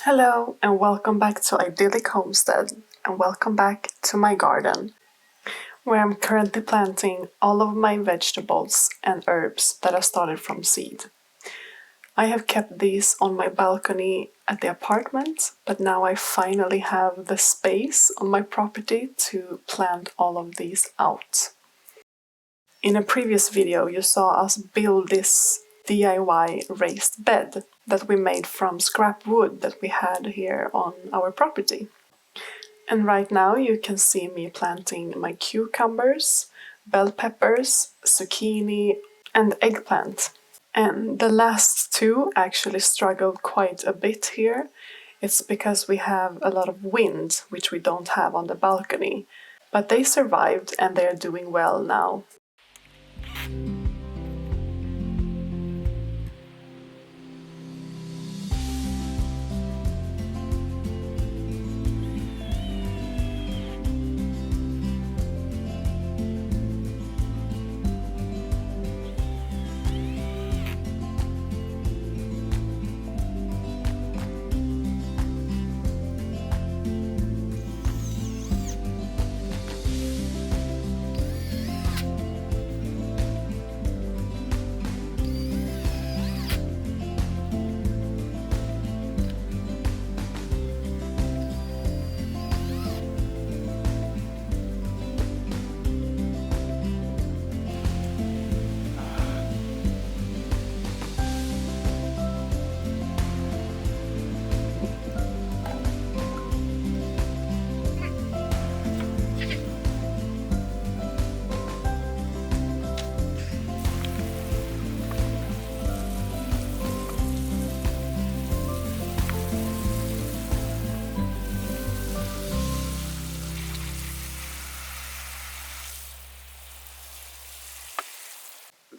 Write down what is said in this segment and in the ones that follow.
Hello and welcome back to Idyllic Homestead, and welcome back to my garden, where I'm currently planting all of my vegetables and herbs that I started from seed. I have kept these on my balcony at the apartment, but now I finally have the space on my property to plant all of these out. In a previous video you saw us build this DIY raised bed that we made from scrap wood that we had here on our property. And right now you can see me planting my cucumbers, bell peppers, zucchini, and eggplant. And the last two actually struggled quite a bit here. It's because we have a lot of wind, which we don't have on the balcony. But they survived and they're doing well now.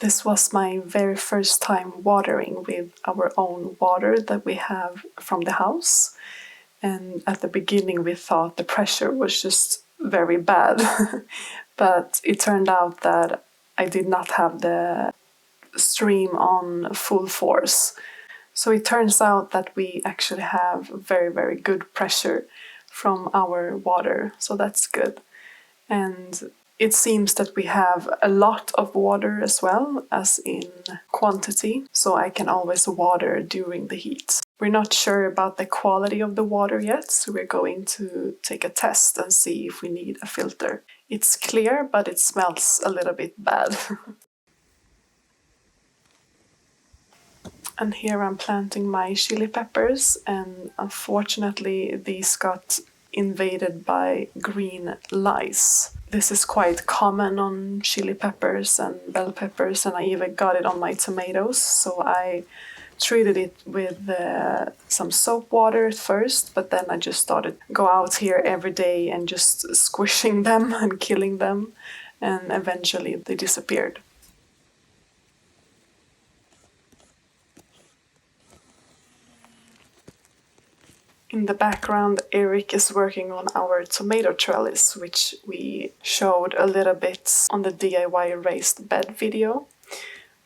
This was my very first time watering with our own water that we have from the house. And at the beginning we thought the pressure was just very bad. But it turned out that I did not have the stream on full force. So it turns out that we actually have very, very good pressure from our water. So that's good. And it seems that we have a lot of water as well, as in quantity, so I can always water during the heat. We're not sure about the quality of the water yet, so we're going to take a test and see if we need a filter. It's clear, but it smells a little bit bad. And here I'm planting my chili peppers, and unfortunately these got invaded by green lice. This is quite common on chili peppers and bell peppers, and I even got it on my tomatoes, so I treated it with some soap water first, but then I just started go out here every day and just squishing them and killing them, and eventually they disappeared. In the background, Eric is working on our tomato trellis, which we showed a little bit on the DIY raised bed video,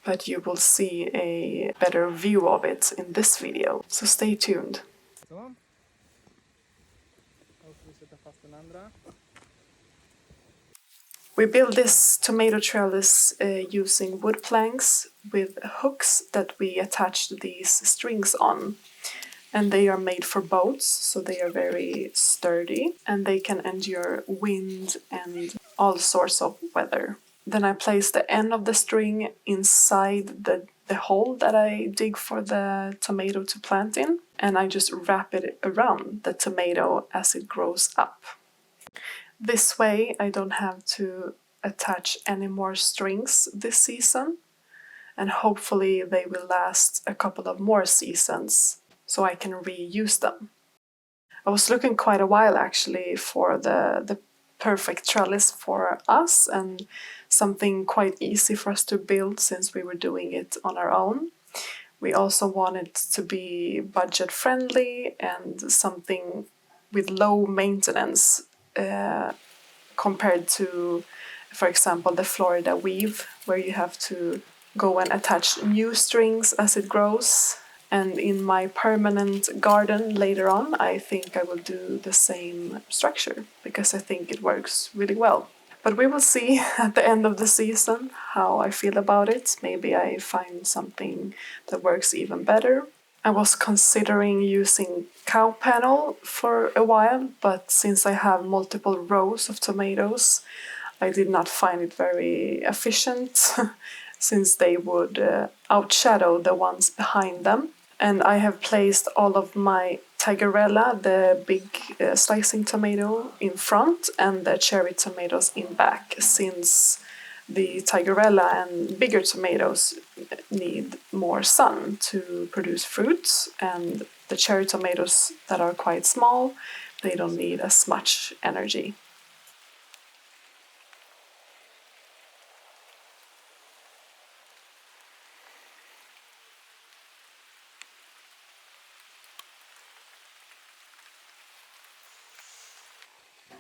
but you will see a better view of it in this video, so stay tuned. We built this tomato trellis using wood planks with hooks that we attached these strings on. And they are made for boats, so they are very sturdy and they can endure wind and all sorts of weather. Then I place the end of the string inside the hole that I dig for the tomato to plant in, and I just wrap it around the tomato as it grows up. This way I don't have to attach any more strings this season, and hopefully they will last a couple of more seasons, so I can reuse them. I was looking quite a while actually for the perfect trellis for us, and something quite easy for us to build since we were doing it on our own. We also wanted to be budget friendly and something with low maintenance compared to, for example, the Florida weave, where you have to go and attach new strings as it grows. And in my permanent garden later on, I think I will do the same structure because I think it works really well. But we will see at the end of the season how I feel about it. Maybe I find something that works even better. I was considering using cow panel for a while, but since I have multiple rows of tomatoes, I did not find it very efficient since they would outshadow the ones behind them. And I have placed all of my Tigerella, the big slicing tomato, in front and the cherry tomatoes in back, since the Tigerella and bigger tomatoes need more sun to produce fruits, and the cherry tomatoes that are quite small, they don't need as much energy.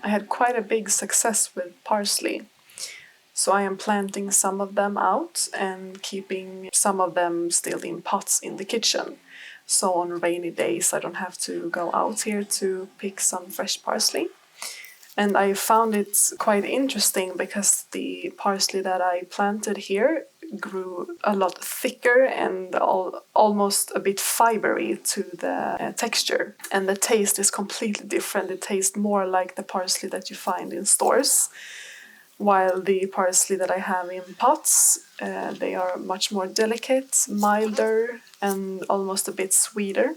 I had quite a big success with parsley. So I am planting some of them out and keeping some of them still in pots in the kitchen. So on rainy days I don't have to go out here to pick some fresh parsley. And I found it quite interesting because the parsley that I planted here grew a lot thicker and almost a bit fibery to the texture. And the taste is completely different. It tastes more like the parsley that you find in stores. While the parsley that I have in pots, they are much more delicate, milder, and almost a bit sweeter.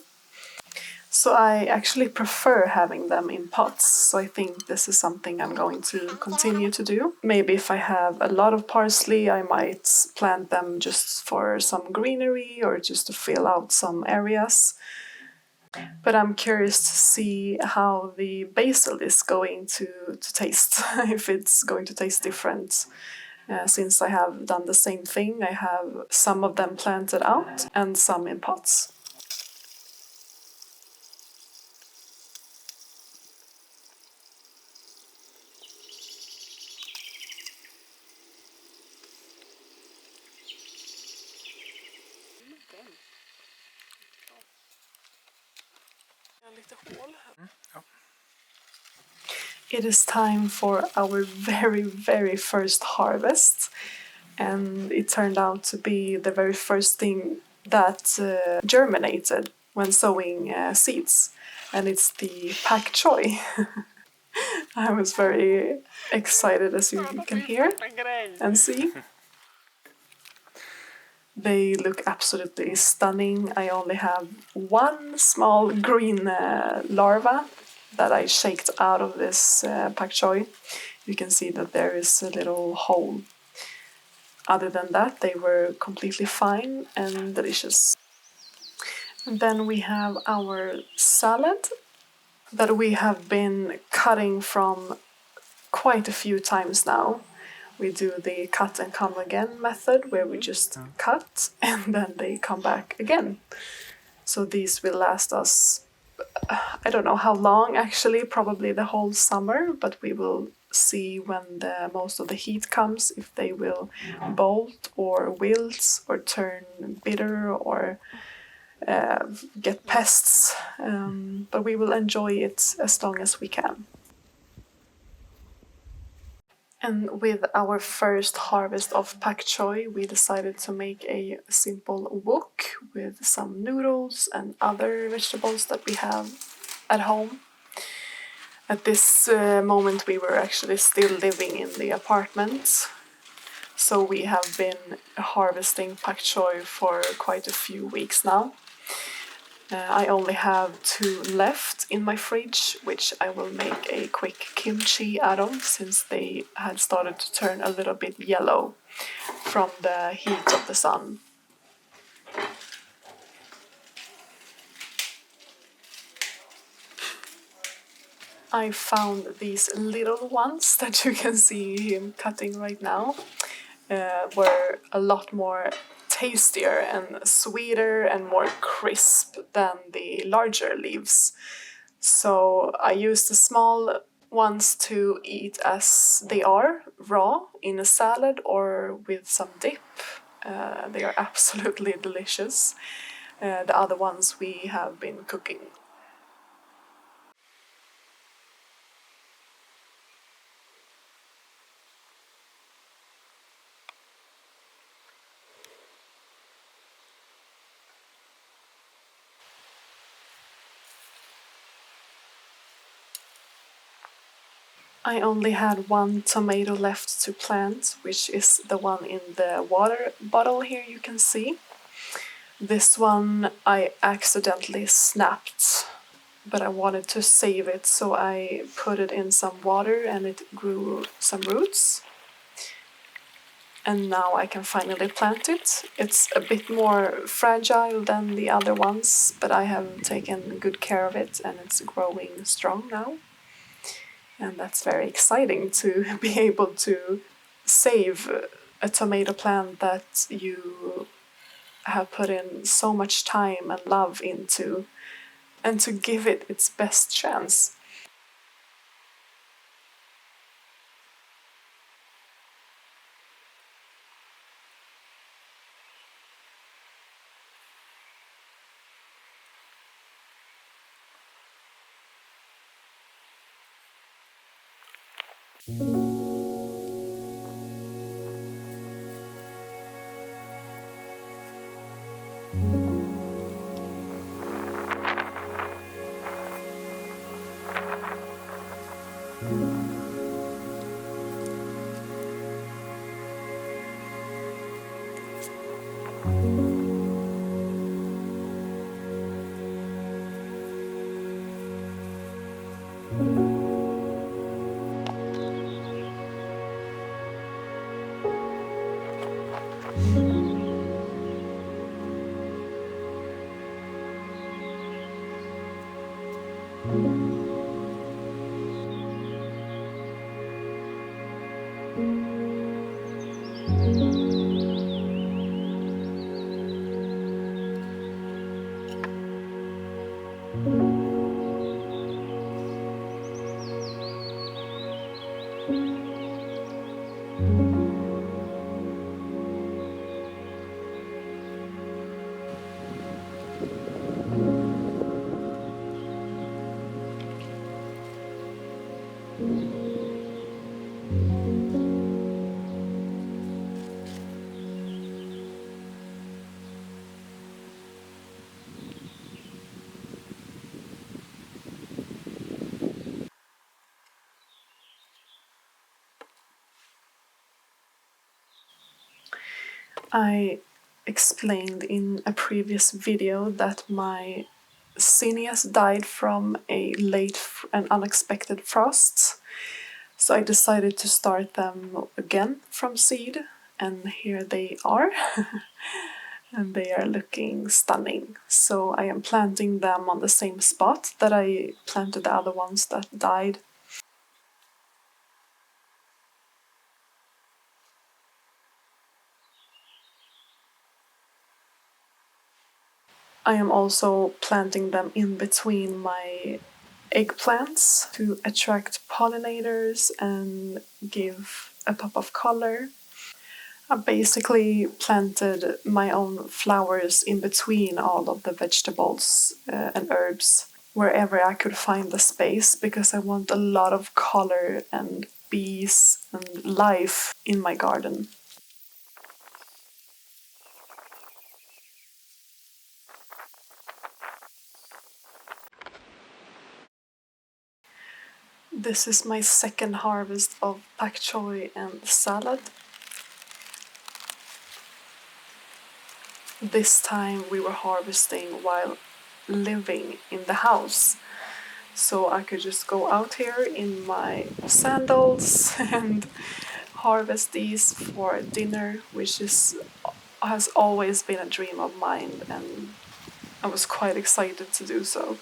So I actually prefer having them in pots, so I think this is something I'm going to continue to do. Maybe if I have a lot of parsley, I might plant them just for some greenery or just to fill out some areas. But I'm curious to see how the basil is going to taste, if it's going to taste different. Since I have done the same thing, I have some of them planted out and some in pots. It is time for our very, very first harvest, and it turned out to be the very first thing that germinated when sowing seeds, and it's the pak choi. I was very excited, as you can hear and see. They look absolutely stunning. I only have one small green larva that I shaked out of this pak choi. You can see that there is a little hole. Other than that, they were completely fine and delicious. And then we have our salad that we have been cutting from quite a few times now. We do the cut and come again method where we just cut and then they come back again. So these will last us, I don't know how long actually, probably the whole summer, but we will see when most of the heat comes if they will bolt or wilt or turn bitter or get pests. But we will enjoy it as long as we can. And with our first harvest of pak choi, we decided to make a simple wok with some noodles and other vegetables that we have at home. At this moment, we were actually still living in the apartment, so we have been harvesting pak choi for quite a few weeks now. I only have 2 left in my fridge, which I will make a quick kimchi out of, since they had started to turn a little bit yellow from the heat of the sun. I found these little ones that you can see him cutting right now were a lot more tastier and sweeter and more crisp than the larger leaves. So I used the small ones to eat as they are, raw, in a salad or with some dip. They are absolutely delicious. the other ones we have been cooking. I only had one tomato left to plant, which is the one in the water bottle here you can see. This one I accidentally snapped, but I wanted to save it, so I put it in some water and it grew some roots. And now I can finally plant it. It's a bit more fragile than the other ones, but I have taken good care of it and it's growing strong now. And that's very exciting to be able to save a tomato plant that you have put in so much time and love into, and to give it its best chance. I explained in a previous video that my zinnias died from a late and unexpected frost. So I decided to start them again from seed, and here they are. And they are looking stunning. So I am planting them on the same spot that I planted the other ones that died. I am also planting them in between my eggplants to attract pollinators and give a pop of color. I basically planted my own flowers in between all of the vegetables and herbs wherever I could find the space, because I want a lot of color and bees and life in my garden. This is my second harvest of pak choi and salad. This time we were harvesting while living in the house. So I could just go out here in my sandals and harvest these for dinner, which has always been a dream of mine, and I was quite excited to do so.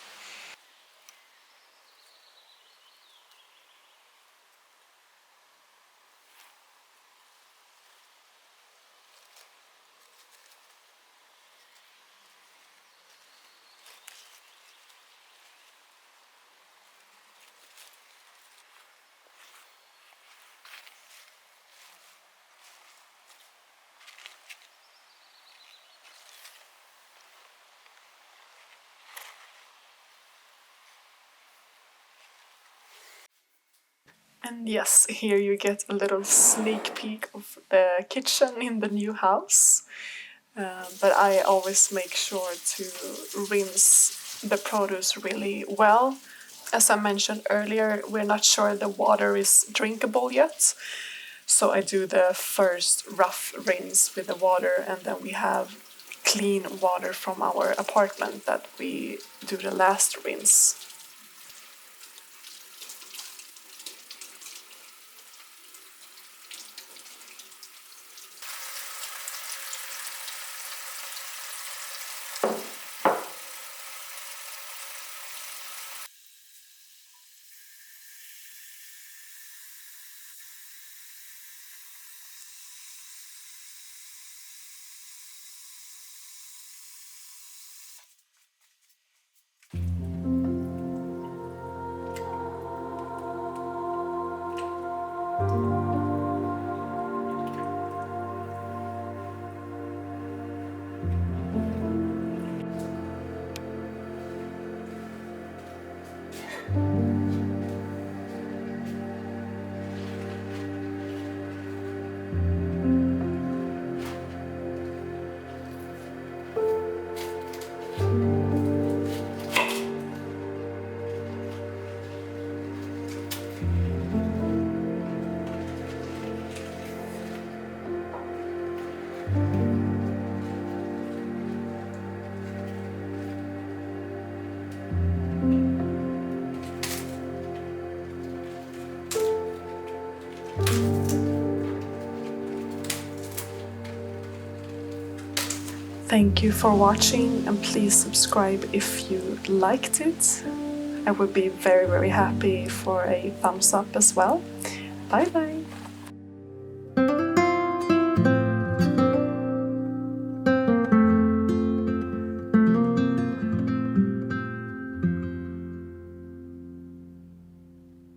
And yes, here you get a little sneak peek of the kitchen in the new house. But I always make sure to rinse the produce really well. As I mentioned earlier, we're not sure the water is drinkable yet. So I do the first rough rinse with the water, and then we have clean water from our apartment that we do the last rinse. Thank you for watching, and please subscribe if you liked it. I would be very, very happy for a thumbs up as well. Bye bye!